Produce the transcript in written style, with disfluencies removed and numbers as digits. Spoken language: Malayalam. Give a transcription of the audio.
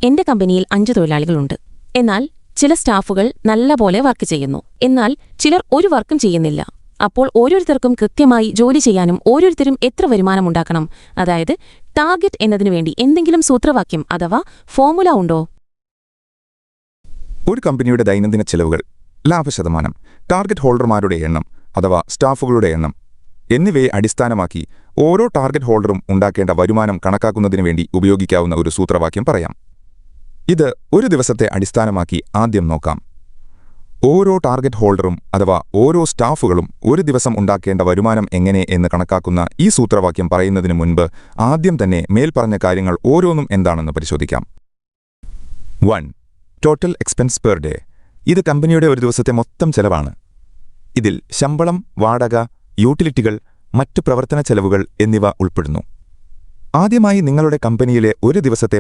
എന്റെ കമ്പനിയിൽ 5 തൊഴിലാളികളുണ്ട്. എന്നാൽ ചില സ്റ്റാഫുകൾ നല്ലപോലെ വർക്ക് ചെയ്യുന്നു. എന്നാൽ ചിലർ ഒരു വർക്കും ചെയ്യുന്നില്ല. അപ്പോൾ ഓരോരുത്തർക്കും കൃത്യമായി ജോലി ചെയ്യാനും ഓരോരുത്തരും എത്ര വരുമാനമുണ്ടാക്കണം, അതായത് ടാർഗറ്റ് എന്നതിനുവേണ്ടി എന്തെങ്കിലും സൂത്രവാക്യം അഥവാ ഫോർമുല ഉണ്ടോ? ഒരു കമ്പനിയുടെ ദൈനംദിന ചെലവുകൾ, ലാഭശതമാനം, ടാർഗറ്റ് ഹോൾഡർമാരുടെ എണ്ണം അഥവാ സ്റ്റാഫുകളുടെ എണ്ണം എന്നിവയെ അടിസ്ഥാനമാക്കി ഓരോ ടാർഗറ്റ് ഹോൾഡറും ഉണ്ടാക്കേണ്ട വരുമാനം കണക്കാക്കുന്നതിനു വേണ്ടി ഉപയോഗിക്കാവുന്ന ഒരു സൂത്രവാക്യം പറയാം. ഇത് ഒരു ദിവസത്തെ അടിസ്ഥാനമാക്കി ആദ്യം നോക്കാം. ഓരോ ടാർഗറ്റ് ഹോൾഡറും അഥവാ ഓരോ സ്റ്റാഫുകളും ഒരു ദിവസം ഉണ്ടാക്കേണ്ട വരുമാനം എങ്ങനെ എന്ന് കണക്കാക്കുന്ന ഈ സൂത്രവാക്യം പറയുന്നതിനു മുൻപ് ആദ്യം തന്നെ മേൽപ്പറഞ്ഞ കാര്യങ്ങൾ ഓരോന്നും എന്താണെന്ന് പരിശോധിക്കാം. 1. Total expense per day. ഇത് കമ്പനിയുടെ ഒരു ദിവസത്തെ മൊത്തം ചെലവാണ്. ഇതിൽ ശമ്പളം, വാടക, യൂട്ടിലിറ്റികൾ, മറ്റു പ്രവർത്തന ചെലവുകൾ എന്നിവ ഉൾപ്പെടുന്നു. ആദ്യമായി നിങ്ങളുടെ കമ്പനിയിലെ ഒരു ദിവസത്തെ